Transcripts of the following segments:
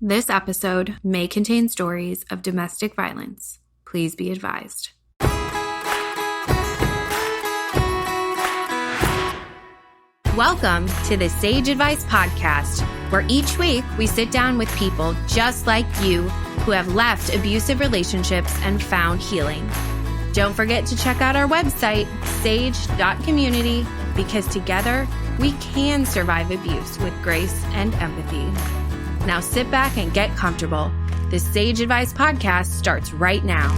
This episode may contain stories of domestic violence. Please be advised. Welcome to the Sage Advice Podcast, where each week we sit down with people just like you who have left abusive relationships and found healing. Don't forget to check out our website, sage.community, because together we can survive abuse with grace and empathy. Now sit back and get comfortable. The Sage Advice Podcast starts right now.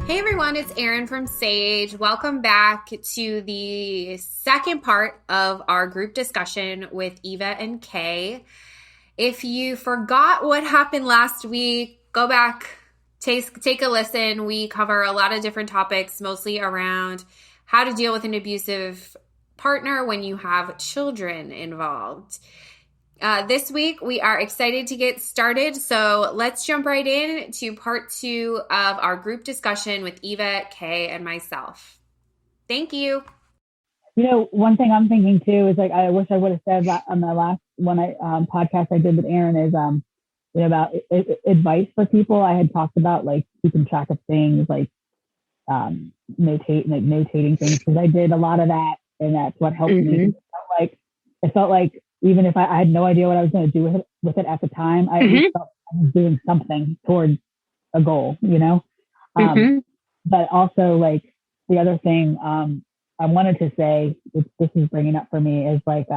Hey everyone, it's Erin from Sage. Welcome back to the second part of our group discussion with Eva and Kay. If you forgot what happened last week, go back, take a listen. We cover a lot of different topics, mostly around how to deal with an abusive partner when you have children involved. This week, we are excited to get started. So let's jump right in to part 2 of our group discussion with Eva, Kay, and myself. Thank you. You know, one thing I'm thinking too is, like, I wish I would have said that on the last podcast I did with Erin is, about advice for people. I had talked about, like, keeping track of things, like notating things, because I did a lot of that. And that's what helped me. It felt like even if I had no idea what I was going to do with it at the time, I felt I was doing something towards a goal, you know? But also, like, the other thing I wanted to say, which this is bringing up for me, is like,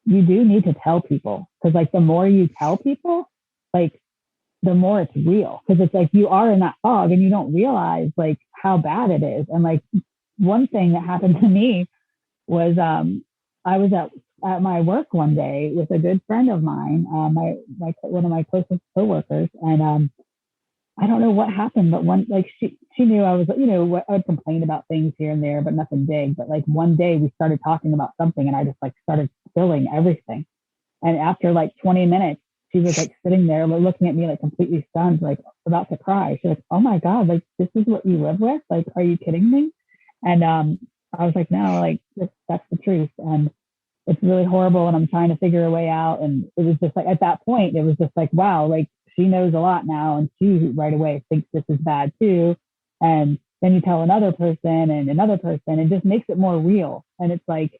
you do need to tell people, because, like, the more you tell people, like, the more it's real, because it's like you are in that fog and you don't realize, like, how bad it is. And, like, one thing that happened to me was I was at my work one day with a good friend of mine, one of my closest coworkers, and I don't know what happened, but she knew I was, I would complain about things here and there, but nothing big. But, like, one day we started talking about something, and I just, like, started spilling everything. And after, like, 20 minutes, she was, like, sitting there looking at me, like, completely stunned, like, about to cry. She's like, "Oh my God, like, this is what you live with? Like, are you kidding me?" And I was like, "No, like, that's the truth. And it's really horrible. And I'm trying to figure a way out." And it was just like, at that point, it was just like, wow, like, she knows a lot now. And she right away thinks this is bad too. And then you tell another person and another person, and just makes it more real. And it's like,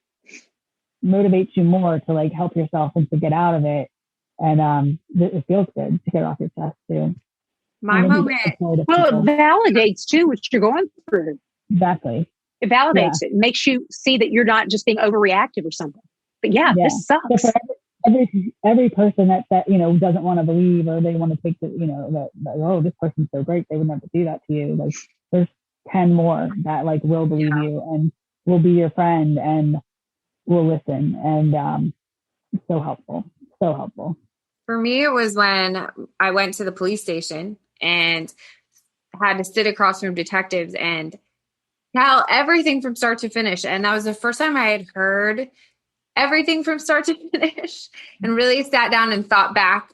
motivates you more to, like, help yourself and to get out of it. And it feels good to get off your chest too. My moment. Well, it validates too what you're going through. Exactly. It validates it. It makes you see that you're not just being overreactive or something. But this sucks. So for every person that doesn't want to believe, or they want to take that oh, this person's so great, they would never do that to you. Like, there's 10 more that, like, will believe you and will be your friend and will listen. And so helpful. So helpful. For me, it was when I went to the police station and had to sit across from detectives and tell everything from start to finish. And that was the first time I had heard everything from start to finish, and really sat down and thought back,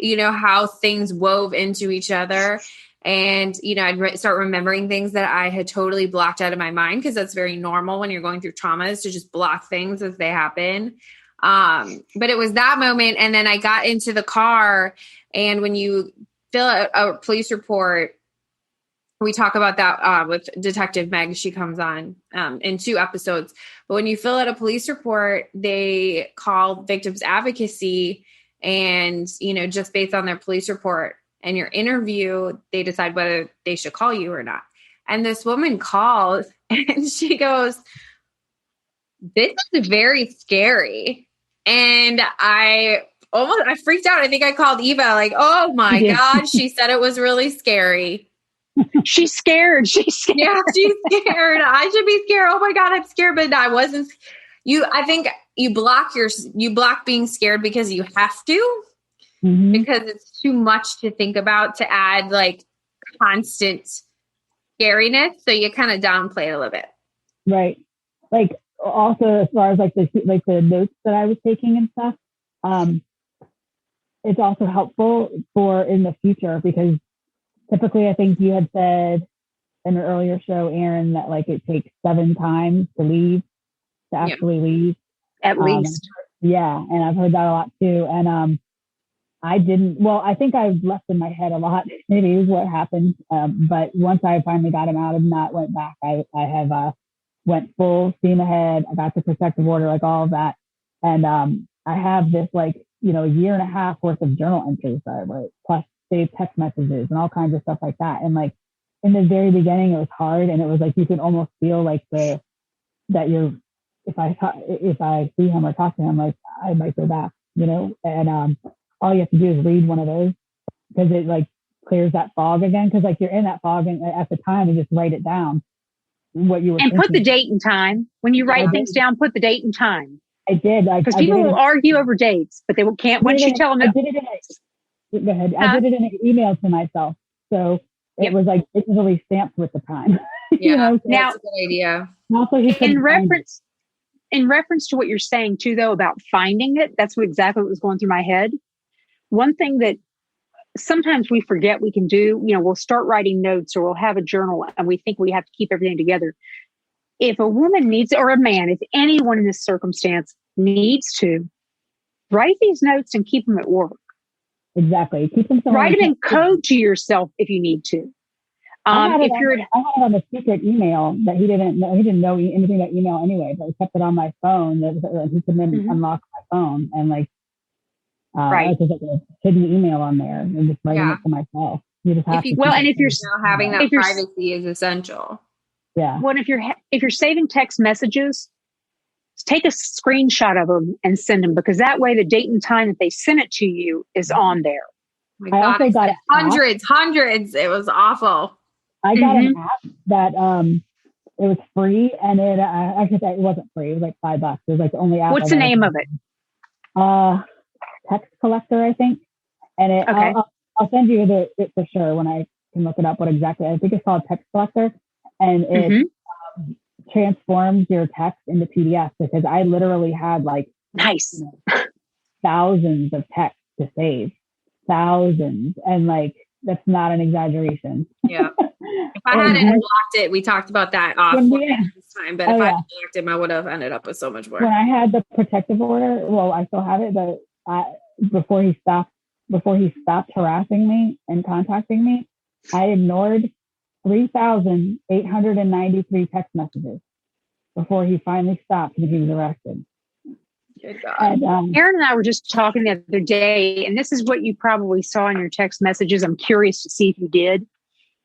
how things wove into each other. And, I'd start remembering things that I had totally blocked out of my mind, because that's very normal when you're going through traumas, to just block things as they happen. But it was that moment. And then I got into the car, and when you fill out a police report, we talk about that with Detective Meg. She comes on in 2 episodes. But when you fill out a police report, they call victims advocacy, and, just based on their police report and your interview, they decide whether they should call you or not. And this woman called, and she goes, "This is very scary." And I freaked out. I think I called Eva, like, "Oh my God." She said it was really scary. She's scared. She's scared. Yeah, she's scared. I should be scared. Oh my God, I'm scared. But I wasn't. I think you block being scared because you have to, because it's too much to think about, to add, like, constant scariness. So you kind of downplay it a little bit. Right. Like, also, as far as, like, the notes that I was taking and stuff, it's also helpful for in the future, because typically, I think you had said in an earlier show, Erin, that, like, it takes 7 times to actually leave. At least. Yeah. And I've heard that a lot too. And, I think I've left in my head a lot. Maybe is what happened. But once I finally got him out and not went back, I have, went full steam ahead. I got the protective order, like all of that. And, I have this like, a year and a half worth of journal entries that I wrote, plus saved text messages and all kinds of stuff like that. And like in the very beginning, it was hard. And it was like, you could almost feel like that if I see him or talk to him, like I might go back, and, all you have to do is read one of those because it like clears that fog again. Cause like you're in that fog and at the time and just write it down what you were and thinking. put the date and time when you write things down, put the date and time. I did. Because people will argue over dates, but they can't once you tell them. Go ahead. I did it in an email to myself. So it was like digitally stamped with the time. Yeah. So Now, that's a good idea. Also, in reference to what you're saying too, though, about finding it, that's exactly what was going through my head. One thing that sometimes we forget we can do, we'll start writing notes or we'll have a journal and we think we have to keep everything together. If a woman needs, or a man, if anyone in this circumstance needs to, write these notes and keep them at work. Exactly. Keep them. Write them in code to yourself if you need to. I had it on a secret email that he didn't know anything about email anyway, but I kept it on my phone that he could then unlock my phone and like, I just like a hidden email on there and just writing it to myself. You just have if you're having that privacy is essential. Yeah. Well, if you're saving text messages, take a screenshot of them and send them because that way the date and time that they sent it to you is on there. I also got hundreds. It was awful. I got an app that it was free and it wasn't free. It was like $5. It was like the only app. What's the name of it? Text collector, I think. And I'll send you it for sure when I can look it up. What exactly? I think it's called Text Collector, and it transforms your text into PDF because I literally had like thousands of texts to save, thousands, and like that's not an exaggeration. Yeah. If I hadn't blocked it, we talked about that this time, but if I had blocked him, I would have ended up with so much more. When I had the protective order, well, I still have it, but before he stopped harassing me and contacting me, I ignored 3,893 text messages before he finally stopped when he was arrested. Good God. And, Aaron and I were just talking the other day, and this is what you probably saw in your text messages. I'm curious to see if you did.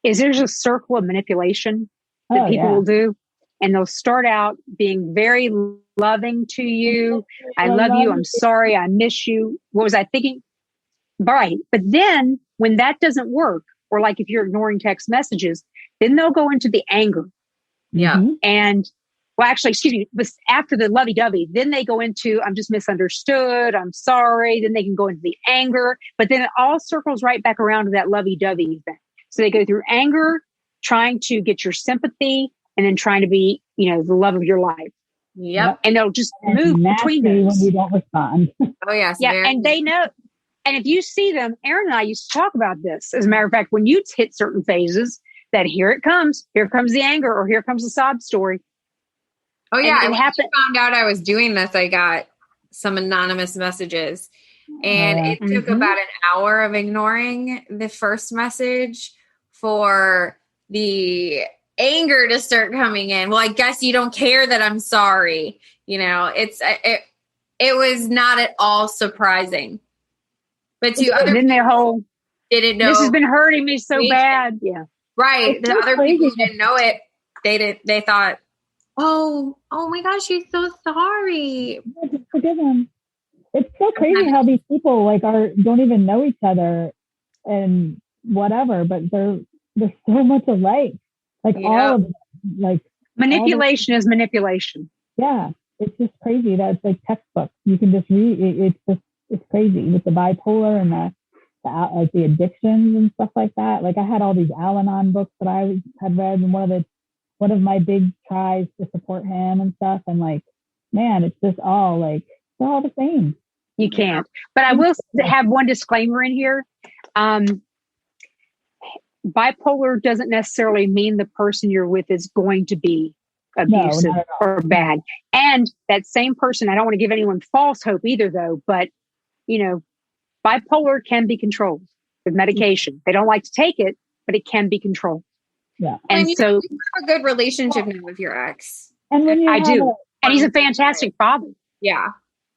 Is there's a circle of manipulation that people will do, and they'll start out being very loving to you. I love you. I'm sorry. I miss you. What was I thinking? Right. But then when that doesn't work, or like if you're ignoring text messages, then they'll go into the anger. Yeah. And well, actually, excuse me, but after the lovey-dovey, then they go into, I'm just misunderstood. I'm sorry. Then they can go into the anger, but then it all circles right back around to that lovey-dovey thing. So they go through anger, trying to get your sympathy, and then trying to be, the love of your life. Yep. And they'll just move between those. When you don't respond. Oh, yes. Yeah. And they know. And if you see them, Aaron and I used to talk about this. As a matter of fact, when you hit certain phases, that here comes the anger, or here comes the sob story. Oh, yeah. And when I found out I was doing this, I got some anonymous messages. And it took about an hour of ignoring the first message for the anger to start coming in. Well, I guess you don't care that I'm sorry. It was not at all surprising. But to other then their whole didn't know this has been hurting me so bad. Yeah. Right. The other people who didn't know it, they thought, oh my gosh, she's so sorry. Forgive him. It's so crazy how these people don't even know each other and whatever, but they're so much alike. All of them, manipulation is manipulation. Yeah, it's just crazy. That's like textbook. You can just read. It's crazy with the bipolar and the addictions and stuff like that. Like I had all these Al-Anon books that I had read, and one of my big tries to support him and stuff. And man, it's just all they're all the same. You can't. But I will have one disclaimer in here. Bipolar doesn't necessarily mean the person you're with is going to be abusive or bad. And that same person, I don't want to give anyone false hope either, though, but, bipolar can be controlled with medication. They don't like to take it, but it can be controlled. Yeah. And you have a good relationship now with your ex. And when I do. And he's a fantastic father. Yeah.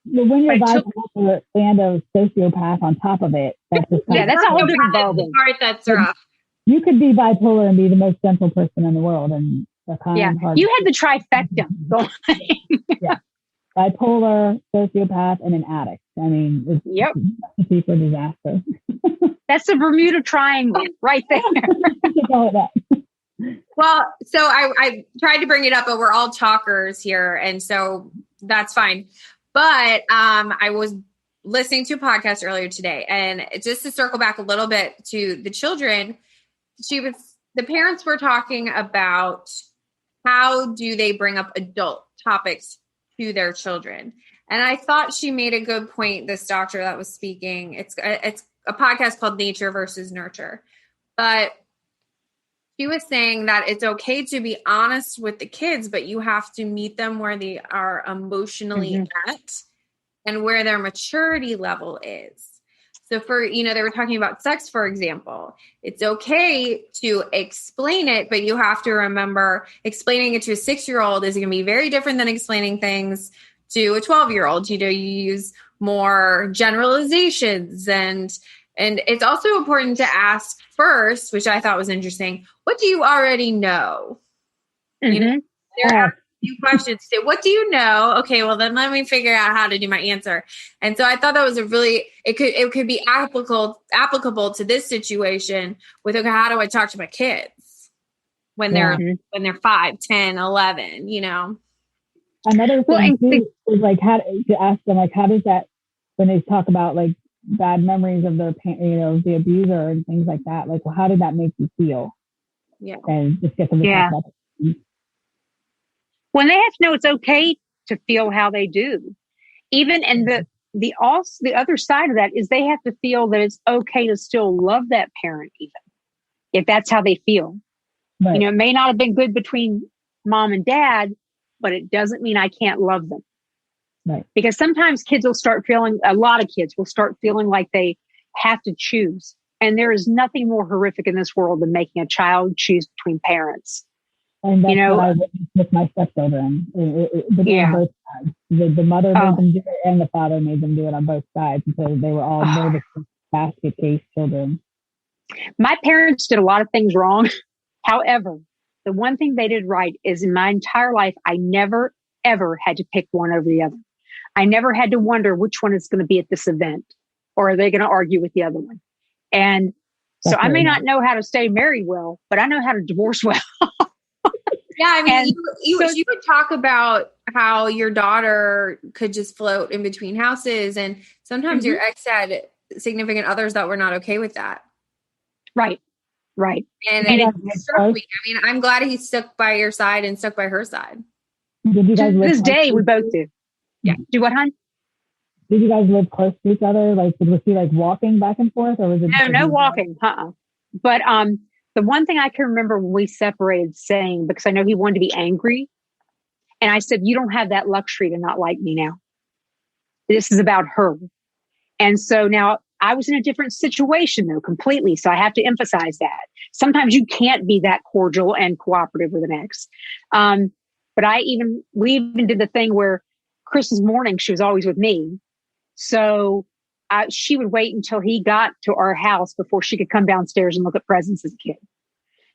But when you're bipolar and a sociopath on top of it, that's just that's a whole different ballgame. That's rough. You could be bipolar and be the most gentle person in the world, and you had the trifecta going. Yeah, bipolar, sociopath, and an addict. I mean, it's a recipe for disaster. That's the Bermuda Triangle right there. Well, so I tried to bring it up, but we're all talkers here, and so that's fine. But I was listening to a podcast earlier today, and just to circle back a little bit to the children, the parents were talking about how do they bring up adult topics to their children. And I thought she made a good point, this doctor that was speaking. It's a podcast called Nature versus Nurture. But she was saying that it's okay to be honest with the kids, but you have to meet them where they are emotionally at and where their maturity level is. So they were talking about sex, for example. It's okay to explain it, but you have to remember explaining it to a 6-year-old is going to be very different than explaining things to a 12-year-old. You use more generalizations and it's also important to ask first, which I thought was interesting. What do you already know? There are a few questions. Say, what do you know? Okay, well then let me figure out how to do my answer. And so I thought that was it could be applicable to this situation with, okay, how do I talk to my kids when they're 5, 10, 11, Another thing too is how to ask them, how does that, when they talk about bad memories of their, the abuser and things like that, how did that make you feel? Yeah. And just get them to talk about it. When they have to know it's okay to feel how they do. Even, and the other side of that is they have to feel that it's okay to still love that parent, even if that's how they feel. Right. It may not have been good between mom and dad, but it doesn't mean I can't love them. Right. Because sometimes a lot of kids will start feeling like they have to choose. And there is nothing more horrific in this world than making a child choose between parents. And that's what I witnessed with my stepchildren. On both sides. The mother made them do it and the father made them do it on both sides. And so they were all nervous basket case children. My parents did a lot of things wrong. However, the one thing they did right is in my entire life, I never, ever had to pick one over the other. I never had to wonder which one is going to be at this event or are they going to argue with the other one. And so I may not know how to stay married well, but I know how to divorce well. Yeah, I mean, you would talk about how your daughter could just float in between houses, and sometimes your ex had significant others that were not okay with that. Right. And it struck me. I mean, I'm glad he stuck by your side and stuck by her side. Did you guys to this day, we both do. Yeah. Do what, hon? Did you guys live close to each other? Was he walking back and forth, or was it? No walking. But the one thing I can remember when we separated saying, because I know he wanted to be angry, and I said, you don't have that luxury to not like me now. This is about her. And so now I was in a different situation though, completely. So I have to emphasize that. Sometimes you can't be that cordial and cooperative with an ex. But we even did the thing where Christmas morning, she was always with me. So she would wait until he got to our house before she could come downstairs and look at presents as a kid.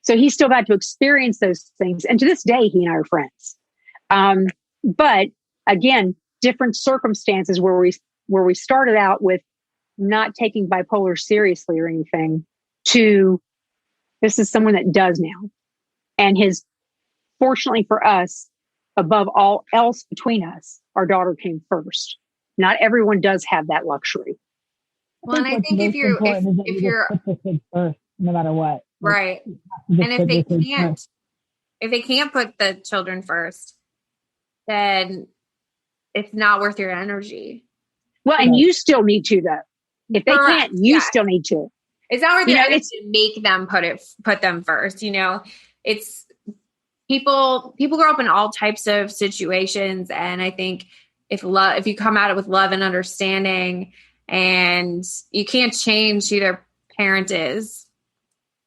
So he still got to experience those things. And to this day, he and I are friends. But again, different circumstances where we started out with not taking bipolar seriously or anything to this is someone that does now. And fortunately for us, above all else between us, our daughter came first. Not everyone does have that luxury. Well, and I think if you're put the kids first, no matter what, right? And if they can't put the children first, then it's not worth your energy. Well, and you still need to though. If they can't, you still need to. It's not worth your energy to make them put them first. It's people grow up in all types of situations. And I think if you come at it with love and understanding, and you can't change who their parent is,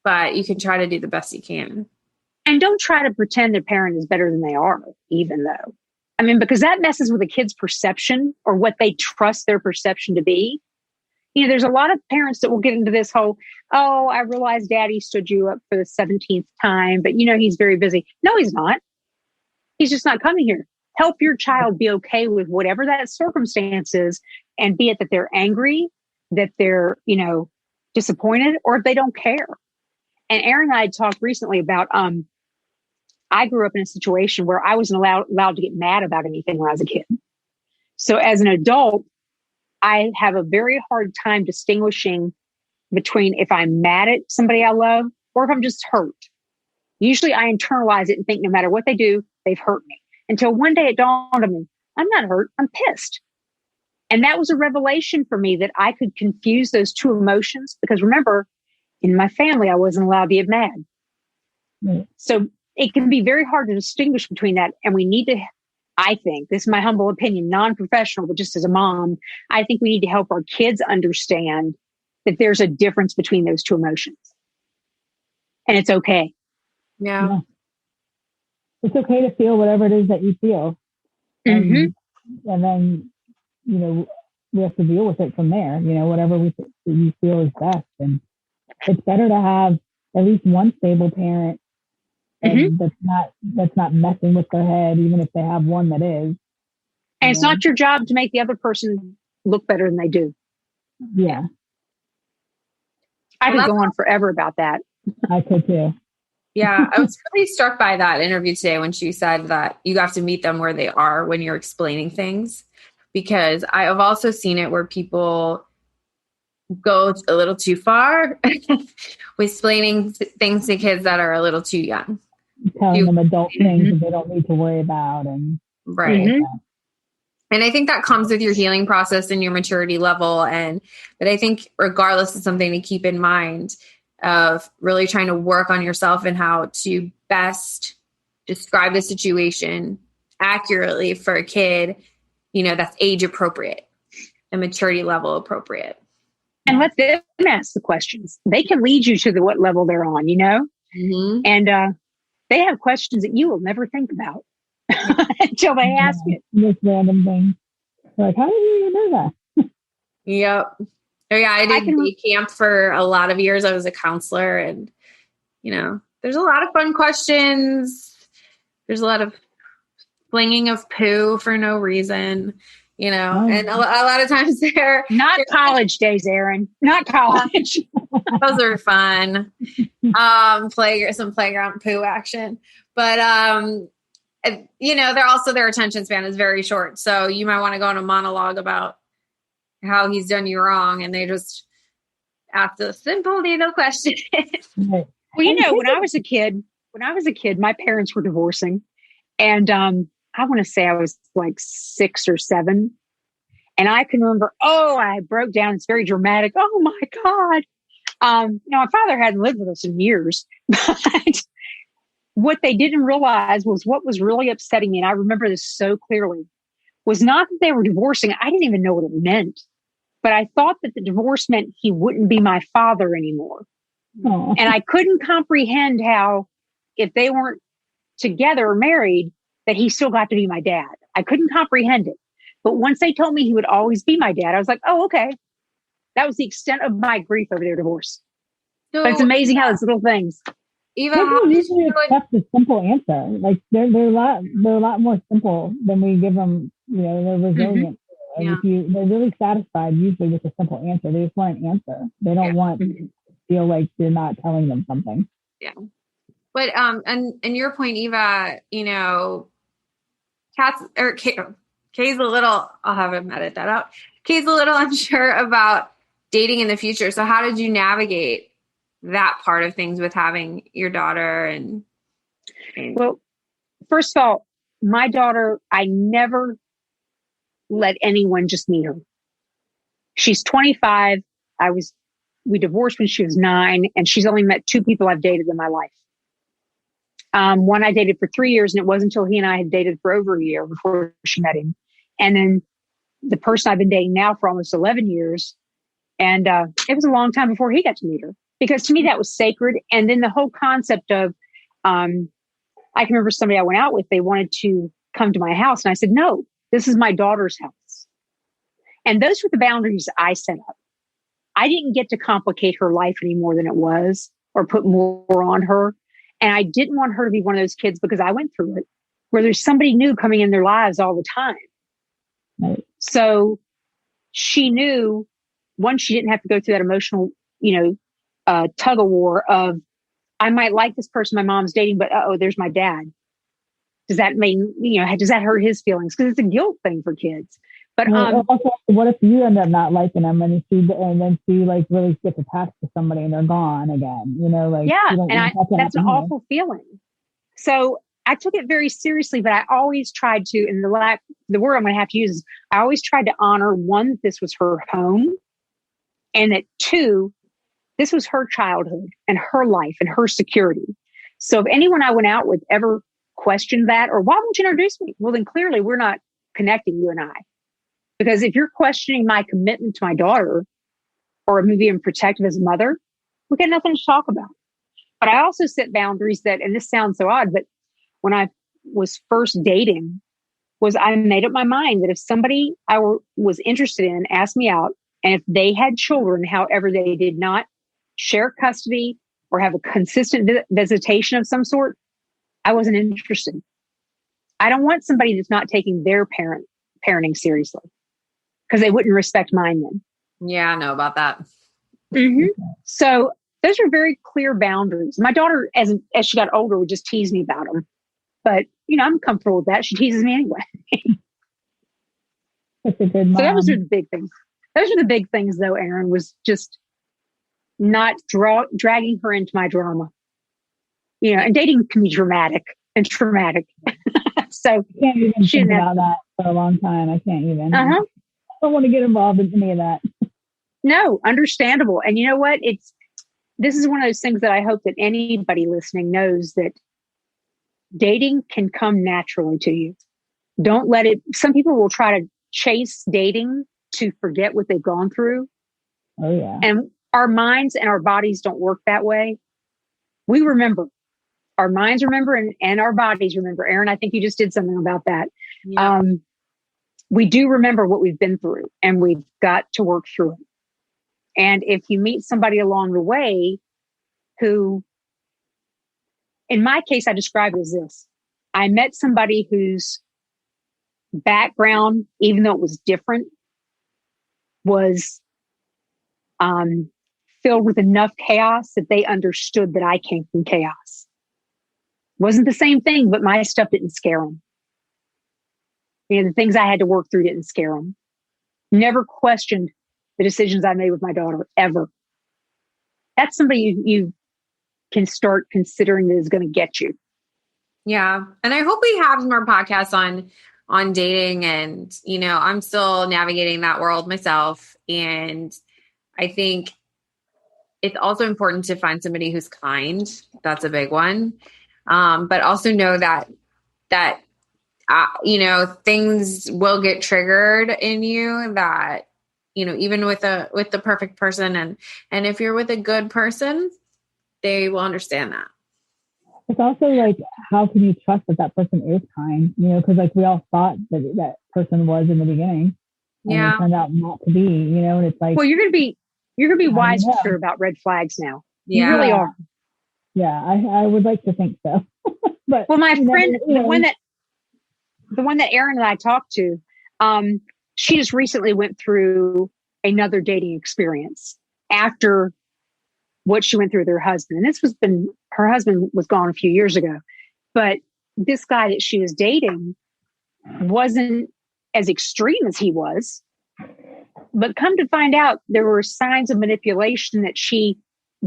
but you can try to do the best you can. And don't try to pretend their parent is better than they are, even though. I mean, because that messes with a kid's perception or what they trust their perception to be. You know, there's a lot of parents that will get into this whole, oh, I realize daddy stood you up for the 17th time, but you know, he's very busy. No, he's not. He's just not coming here. Help your child be okay with whatever that circumstance is, and be it that they're angry, that they're, you know, disappointed, or if they don't care. And Aaron and I had talked recently about, I grew up in a situation where I wasn't allowed to get mad about anything when I was a kid. So as an adult, I have a very hard time distinguishing between if I'm mad at somebody I love or if I'm just hurt. Usually I internalize it and think no matter what they do, they've hurt me. Until one day it dawned on me, I'm not hurt, I'm pissed. And that was a revelation for me that I could confuse those two emotions, because remember, in my family, I wasn't allowed to get mad. Mm. So it can be very hard to distinguish between that. And we need to, I think, this is my humble opinion, non-professional, but just as a mom, I think we need to help our kids understand that there's a difference between those two emotions. And it's okay. Yeah. It's okay to feel whatever it is that you feel. And then, you know, we have to deal with it from there, you know, whatever you feel is best. And it's better to have at least one stable parent that's not messing with their head, even if they have one that is. And it's not your job to make the other person look better than they do. Yeah. I could go on forever about that. I could too. Yeah, I was really struck by that interview today when she said that you have to meet them where they are when you're explaining things, because I have also seen it where people go a little too far with explaining things to kids that are a little too young. Telling them adult things that they don't need to worry about. And right. And I think that comes with your healing process and your maturity level. But I think regardless, it's something to keep in mind of really trying to work on yourself and how to best describe the situation accurately for a kid, you know, that's age appropriate and maturity level appropriate. And let them ask the questions. They can lead you to what level they're on, you know? And they have questions that you will never think about until they ask it. This random thing. Like, how did you know that? Yep. Oh, yeah, I did day camp for a lot of years. I was a counselor, and, you know, there's a lot of fun questions. There's a lot of flinging of poo for no reason, you know, and a lot of times they're not college days, Aaron, not college. Those are fun. Some playground poo action, but, you know, their attention span is very short. So you might want to go on a monologue about how he's done you wrong, and they just ask a simple little question. Well, you know, when I was a kid, my parents were divorcing, and I want to say I was like 6 or 7, and I can remember, I broke down. It's very dramatic. Oh my God. My father hadn't lived with us in years, but what they didn't realize was what was really upsetting me, and I remember this so clearly, was not that they were divorcing. I didn't even know what it meant. But I thought that the divorce meant he wouldn't be my father anymore. Aww. And I couldn't comprehend how, if they weren't together or married, that he still got to be my dad. I couldn't comprehend it. But once they told me he would always be my dad, I was like, oh, okay. That was the extent of my grief over their divorce. So, but it's amazing how those little things. Even usually accept a simple answer. Like they're a lot more simple than we give them. You know, they're resilient. And they're really satisfied usually with a simple answer. They just want an answer. They don't want to feel like you're not telling them something. Yeah. But and your point, Eva, you know, Kay's a little, I'll have him edit that out. Kay's a little unsure about dating in the future. So how did you navigate that part of things with having your daughter? And well, first of all, my daughter, I never let anyone just meet her. She's 25. We divorced when she was 9, and she's only met 2 people I've dated in my life. One I dated for 3 years, and it wasn't until he and I had dated for over a year before she met him. And then the person I've been dating now for almost 11 years. And it was a long time before he got to meet her, because to me that was sacred. And then the whole concept of, I can remember somebody I went out with, they wanted to come to my house. And I said, no, this is my daughter's house. And those were the boundaries I set up. I didn't get to complicate her life any more than it was or put more on her. And I didn't want her to be one of those kids, because I went through it, where there's somebody new coming in their lives all the time. Right. So she knew, one, she didn't have to go through that emotional, tug of war of, I might like this person my mom's dating, but there's my dad. Does that mean, does that hurt his feelings? Because it's a guilt thing for kids. But also, what if you end up not liking them and then she like really gets attached to somebody and they're gone again? That's an awful feeling. So I took it very seriously, but I always tried to, and the word I'm going to have to use is, I always tried to honor, one, that this was her home, and that two, this was her childhood and her life and her security. So if anyone I went out with ever questioned that, or why won't you introduce me? Well, then clearly we're not connecting, you and I. Because if you're questioning my commitment to my daughter, or me being protective as a mother, we got nothing to talk about. But I also set boundaries that, and this sounds so odd, but when I was first dating, I made up my mind that if somebody I was interested in asked me out, and if they had children, however, they did not share custody or have a consistent visitation of some sort, I wasn't interested. I don't want somebody that's not taking their parenting seriously, because they wouldn't respect mine then. Yeah, I know about that. Mm-hmm. So those are very clear boundaries. My daughter, as she got older, would just tease me about them. But, I'm comfortable with that. She teases me anyway. That's a good mom. So those are the big things. Those are the big things, though, Aaron, was just not dragging her into my drama. And dating can be dramatic and traumatic. So I can't even think about that for a long time. I can't even. I don't want to get involved in any of that. No, understandable. And you know what? This is one of those things that I hope that anybody listening knows, that dating can come naturally to you. Don't let it. Some people will try to chase dating to forget what they've gone through. Oh, yeah. And our minds and our bodies don't work that way. We remember. Our minds remember and our bodies remember. Aaron, I think you just did something about that. Yeah. We do remember what we've been through, and we've got to work through it. And if you meet somebody along the way who, in my case, I describe it as this. I met somebody whose background, even though it was different, was filled with enough chaos that they understood that I came from chaos. Wasn't the same thing, but my stuff didn't scare them. The things I had to work through didn't scare them. Never questioned the decisions I made with my daughter, ever. That's somebody you can start considering that is going to get you. Yeah. And I hope we have more podcasts on dating, and, I'm still navigating that world myself. And I think it's also important to find somebody who's kind. That's a big one. But also know that things will get triggered in you, that, even with the perfect person, and if you're with a good person, they will understand that. It's also like, how can you trust that person is kind? Because like we all thought that person was in the beginning. And it turned out not to be, and it's like, well, you're going to be wiser about red flags now. Yeah. You really are. Yeah. I would like to think so. But well, my friend, the one that Erin and I talked to, she just recently went through another dating experience after what she went through with her husband. And her husband was gone a few years ago, but this guy that she was dating wasn't as extreme as he was. But come to find out, there were signs of manipulation that she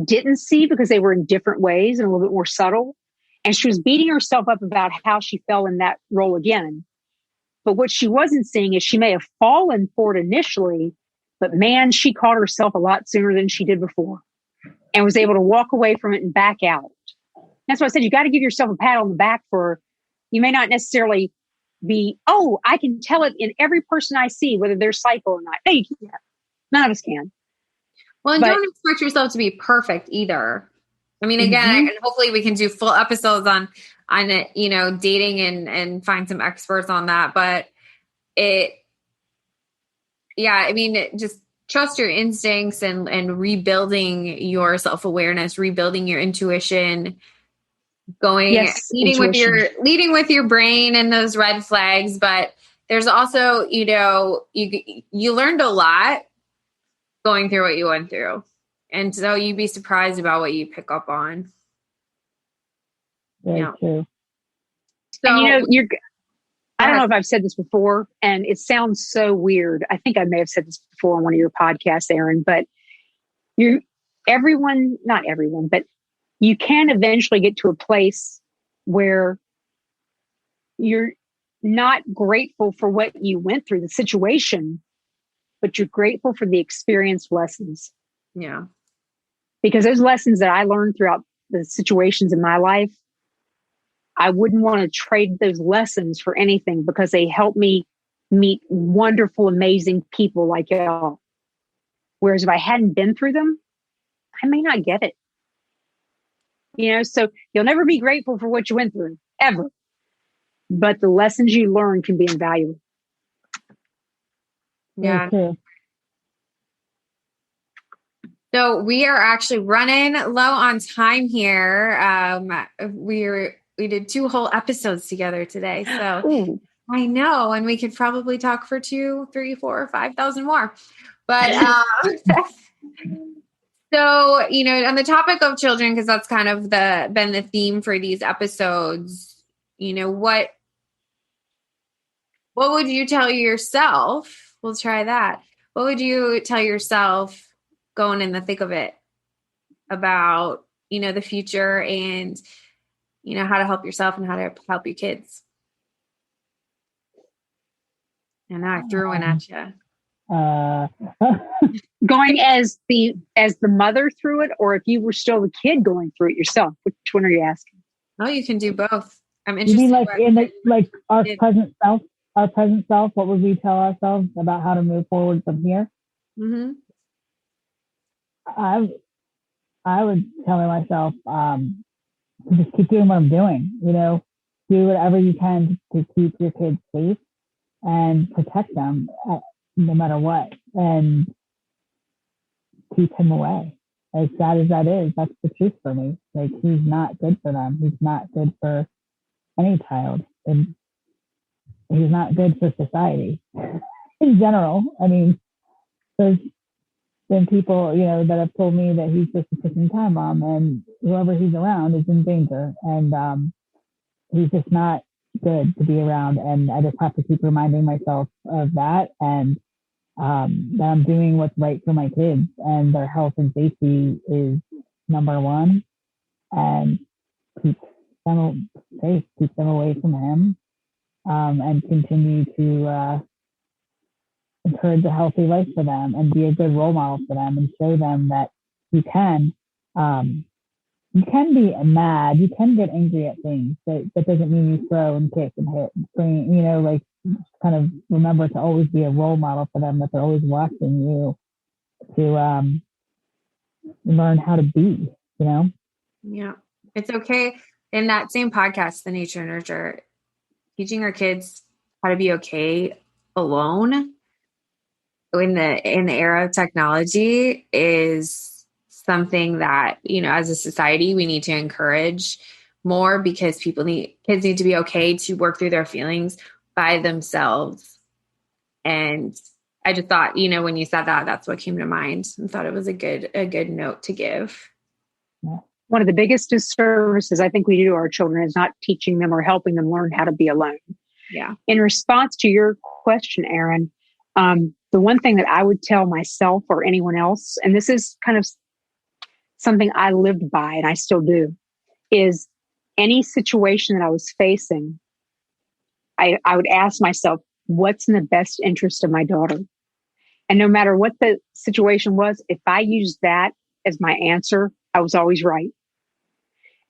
didn't see because they were in different ways and a little bit more subtle. And she was beating herself up about how she fell in that role again. But what she wasn't seeing is she may have fallen for it initially, but man, she caught herself a lot sooner than she did before and was able to walk away from it and back out. That's why I said you got to give yourself a pat on the back for, you may not necessarily be, oh, I can tell it in every person I see, whether they're psycho or not. No, you can't. None of us can. Well, and don't expect yourself to be perfect either. I mean, again, and hopefully we can do full episodes on it, you know, dating and find some experts on that. But just trust your instincts and rebuilding your self-awareness, rebuilding your intuition, leading with your brain and those red flags. But there's also, you know, you learned a lot going through what you went through. And so you'd be surprised about what you pick up on. Very true. So, and you know, I don't know if I've said this before, and it sounds so weird. I think I may have said this before on one of your podcasts, Erin, but not everyone, but you can eventually get to a place where you're not grateful for what you went through, the situation, but you're grateful for the experienced lessons. Yeah. Because those lessons that I learned throughout the situations in my life, I wouldn't want to trade those lessons for anything, because they helped me meet wonderful, amazing people like y'all. Whereas if I hadn't been through them, I may not get it. You know, so you'll never be grateful for what you went through, ever. But the lessons you learn can be invaluable. Yeah. So we are actually running low on time here. We did 2 whole episodes together today. So Ooh. I know, and we could probably talk for 2, 3, 4, 5,000 more. But so, you know, on the topic of children, because that's kind of been the theme for these episodes, you know, what would you tell yourself? We'll try that. What would you tell yourself going in the thick of it about, you know, the future and, you know, how to help yourself and how to help your kids? And now I threw one at you. Going as the mother through it, or if you were still a kid going through it yourself, which one are you asking? Oh, you can do both. I'm interested. You mean like our present self, what would we tell ourselves about how to move forward from here? Mm-hmm. I would tell myself, just keep doing what I'm doing, you know, do whatever you can to keep your kids safe and protect them no matter what, and keep him away. As sad as that is, that's the truth for me. Like, he's not good for them. He's not good for any child, and he's not good for society in general. I mean, there's been people, you know, that have told me that he's just a ticking time bomb, and whoever he's around is in danger, and he's just not good to be around. And I just have to keep reminding myself of that, and that I'm doing what's right for my kids, and their health and safety is number one, and keep them safe, keep them away from him, and continue to encourage a healthy life for them and be a good role model for them, and show them that you can be mad, you can get angry at things, but that doesn't mean you throw and kick and hit and scream, you know, like, kind of remember to always be a role model for them, that they're always watching you to learn how to be, you know? Yeah. It's okay. In that same podcast, The Nature Nurture, teaching our kids how to be okay alone in the era of technology is something that, you know, as a society, we need to encourage more, because kids need to be okay to work through their feelings by themselves. And I just thought, you know, when you said that, that's what came to mind, and thought it was a good note to give. One of the biggest disservices I think we do to our children is not teaching them or helping them learn how to be alone. Yeah. In response to your question, Erin, the one thing that I would tell myself or anyone else, and this is kind of something I lived by and I still do, is any situation that I was facing, I would ask myself, what's in the best interest of my daughter? And no matter what the situation was, if I used that as my answer, I was always right.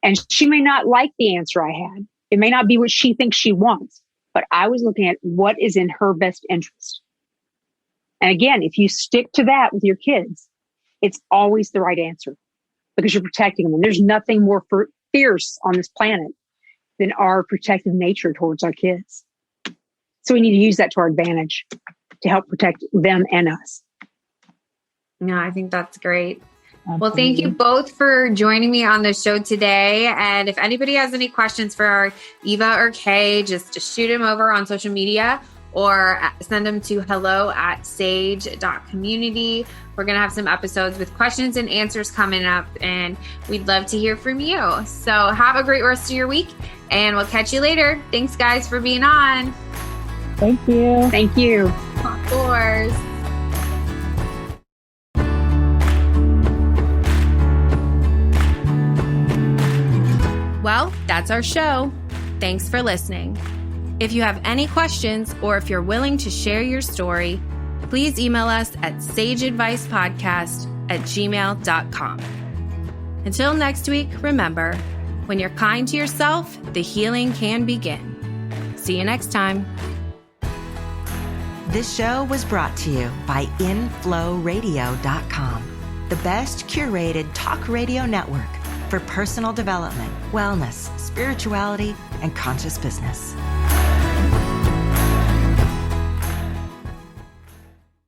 And she may not like the answer I had. It may not be what she thinks she wants, but I was looking at what is in her best interest. And again, if you stick to that with your kids, it's always the right answer because you're protecting them. And there's nothing more fierce on this planet than our protective nature towards our kids. So we need to use that to our advantage to help protect them and us. No, I think that's great. Absolutely. Well, thank you both for joining me on the show today. And if anybody has any questions for Eva or Kay, just shoot them over on social media or send them to hello@sage.community. We're going to have some episodes with questions and answers coming up, and we'd love to hear from you. So have a great rest of your week, and we'll catch you later. Thanks, guys, for being on. Thank you. Thank you. Of course. Well, that's our show. Thanks for listening. If you have any questions or if you're willing to share your story, please email us at sageadvicepodcast@gmail.com. Until next week, remember, when you're kind to yourself, the healing can begin. See you next time. This show was brought to you by inflowradio.com, the best curated talk radio network for personal development, wellness, spirituality, and conscious business.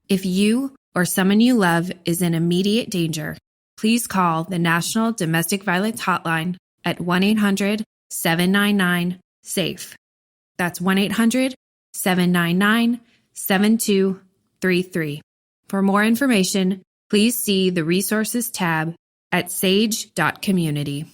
If you or someone you love is in immediate danger, please call the National Domestic Violence Hotline at 1-800-799-SAFE. That's 1-800-799-7233. For more information, please see the resources tab at sage.community.